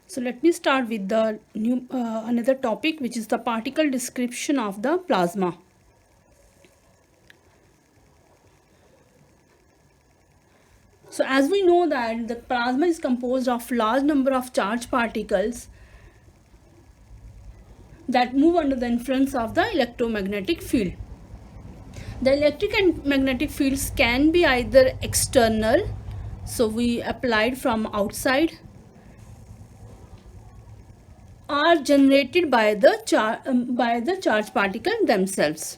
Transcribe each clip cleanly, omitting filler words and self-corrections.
So let me start with the new another topic, which is the particle description of the plasma. So as we know that the plasma is composed of large number of charged particles that move under the influence of the electromagnetic field. The electric and magnetic fields can be either external, so we applied from outside, are generated by the charged particle themselves.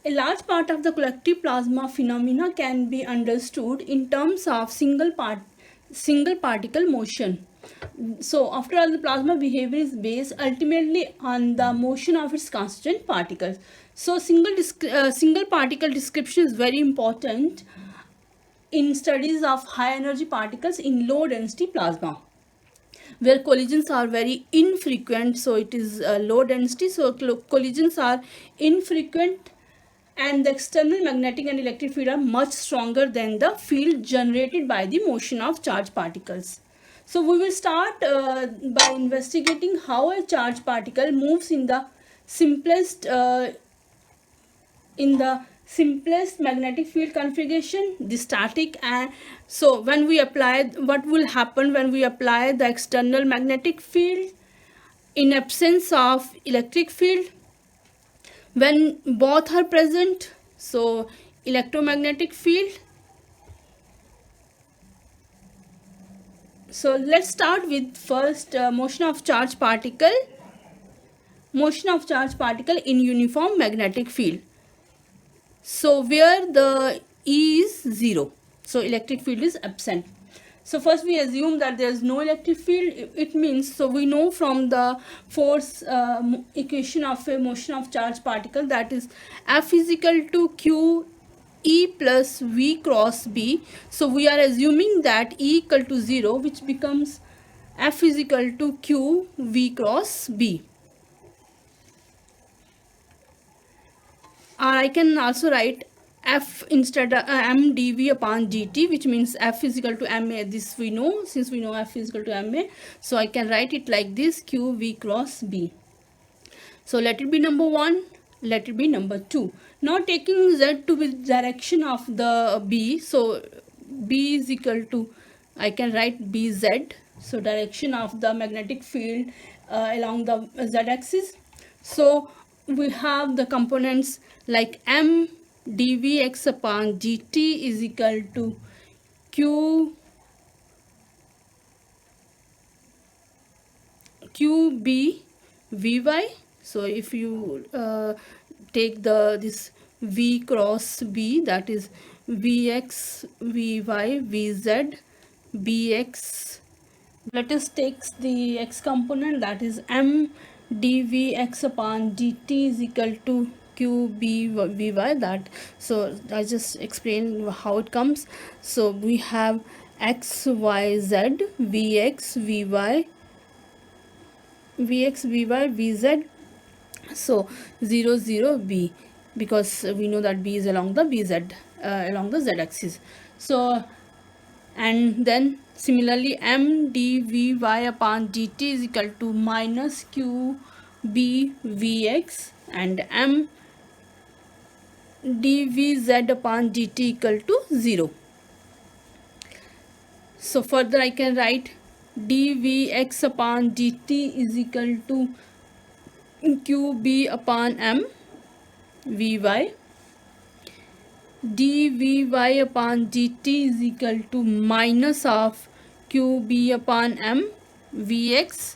A large part of the collective plasma phenomena can be understood in terms of single particle motion. So after all, the plasma behavior is based ultimately on the motion of its constituent particles. So single particle description is very important in studies of high energy particles in low density plasma, where collisions are very infrequent. So it is low density, so collisions are infrequent, and the external magnetic and electric field are much stronger than the field generated by the motion of charged particles. So we will start by investigating how a charged particle moves in the simplest magnetic field configuration, the static. And so when we apply, what will happen when we apply the external magnetic field in absence of electric field? When both are present, so electromagnetic field. So let's start with first motion of charged particle in uniform magnetic field. So where the E is 0, so electric field is absent. So first we assume that there is no electric field. It means, so we know from the force equation of a motion of charged particle, that is F is equal to Q E plus V cross B. So we are assuming that E equal to 0, which becomes F is equal to Q V cross B. Or I can also write F instead of M dV upon dt, which means F is equal to ma. This we know, since we know F is equal to ma, so I can write it like this, Q V cross B. So let it be number 1, let it be number 2. Now taking Z to be direction of the B, so B is equal to, I can write BZ, so direction of the magnetic field along the Z axis. So we have the components like M dvx upon dt is equal to qb vy. So if you take this v cross b, that is vx vy vz bx. Let us take the x component, that is m dvx upon dt is equal to qb vy. That, so I just explain how it comes. So we have x y z vx vy vz, so 0 0 b, because we know that b is along the bz along the z axis. So and then similarly m dvy upon dt is equal to minus q b vx, and m dvz upon dt equal to 0. So further I can write dvx upon dt is equal to qb upon m vy, dvy upon dt is equal to minus of qb upon m vx,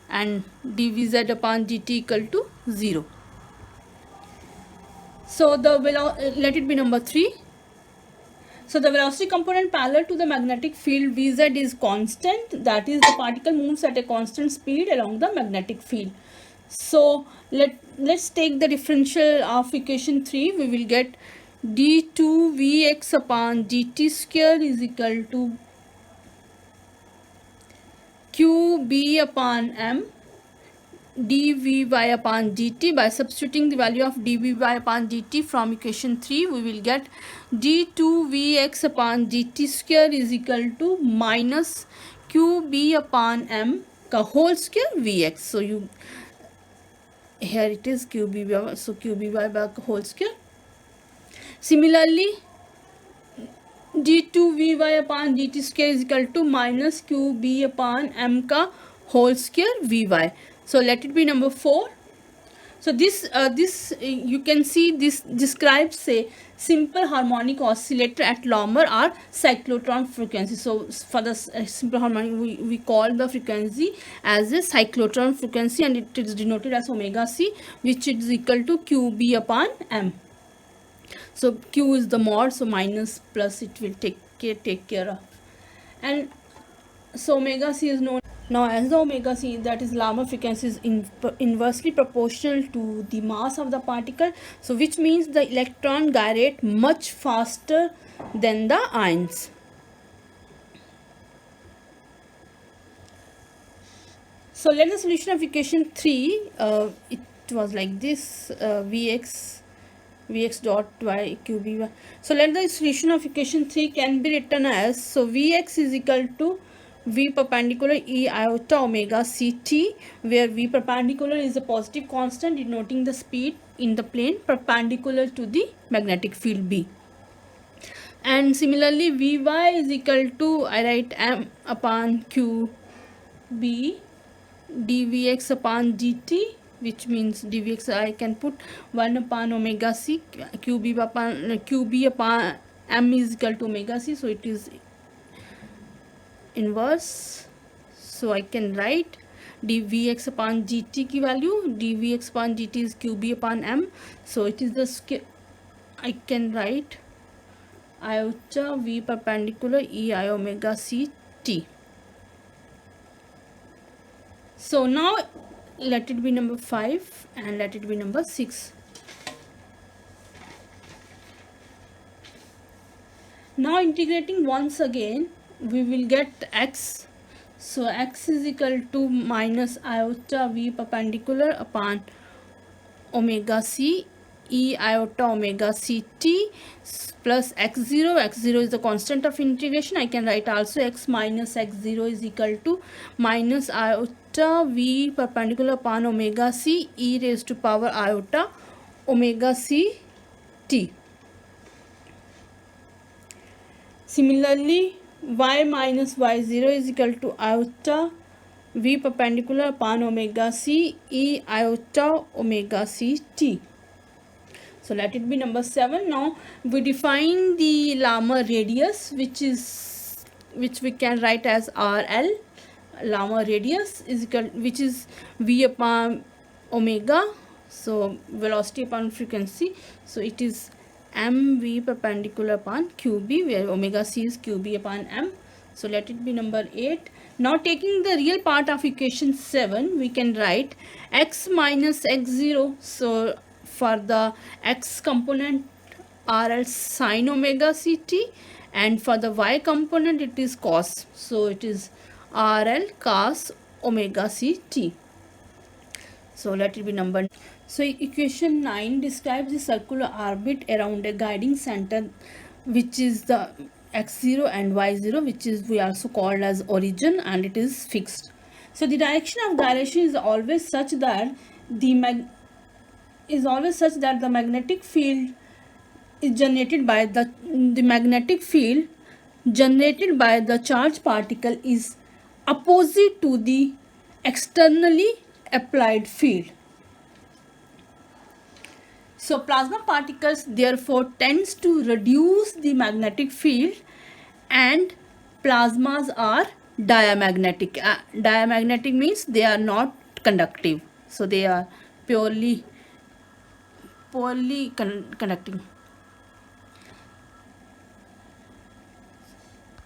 and dvz upon dt equal to 0. So the let it be number 3. So the velocity component parallel to the magnetic field Vz is constant, that is the particle moves at a constant speed along the magnetic field. So let's take the differential of equation 3. We will get d2vx upon dt square is equal to qb upon m dvy upon dt. By substituting the value of dvy upon dt from equation 3, we will get d2vx upon dt square is equal to minus qb upon m का whole square vx. So you here it is qby, so qby by whole square. Similarly, d2vy upon dt square is equal to minus qb upon m का whole square vy. So let it be number 4. So this you can see this describes a simple harmonic oscillator at Larmor or cyclotron frequency. So for the simple harmonic, we call the frequency as a cyclotron frequency, and it is denoted as omega c, which is equal to qb upon m. So q is the mod, so minus plus it will take care of, and so omega c is known now as the omega c, that is Larmor frequency, is inversely proportional to the mass of the particle, so which means the electron gyrate much faster than the ions. So let the solution of equation 3, it was like this, vx dot y qby. So let the solution of equation 3 can be written as, so vx is equal to v perpendicular e iota omega ct, where v perpendicular is a positive constant denoting the speed in the plane perpendicular to the magnetic field B. And similarly vy is equal to, I write m upon q b dvx upon dt, which means dvx I can put 1 upon omega c, qb upon m is equal to omega c, so it is inverse, so I can write dvx upon gt की value, dvx upon gt is qb upon m, so it is the I can write iota v perpendicular e I omega c t. So now let it be number 5 and let it be number 6. Now integrating once again, we will get x, so x is equal to minus iota v perpendicular upon omega c e iota omega c t plus x0. X0 is the constant of integration. I can write also x minus x0 is equal to minus iota v perpendicular upon omega c e raised to power iota omega c t. Similarly, y minus y0 is equal to iota v perpendicular upon omega c e iota omega c t. So let it be number 7. Now we define the Larmor radius, which we can write as RL. Larmor radius is equal, which is v upon omega, so velocity upon frequency, so it is mv perpendicular upon qb, where omega c is qb upon m. So let it be number 8. Now taking the real part of equation 7, we can write x minus x0. So for the x component, RL sine omega ct, and for the y component it is cos, so it is RL cos omega ct. So let it be number. So equation 9 describes the circular orbit around a guiding center, which is the x0 and y0, which is we also called as origin, and it is fixed. So the direction of gyration is always such that the magnetic field is generated by the magnetic field generated by the charged particle is opposite to the externally applied field. So plasma particles therefore tends to reduce the magnetic field, and plasmas are diamagnetic. Diamagnetic means they are not conductive, so they are purely conducting.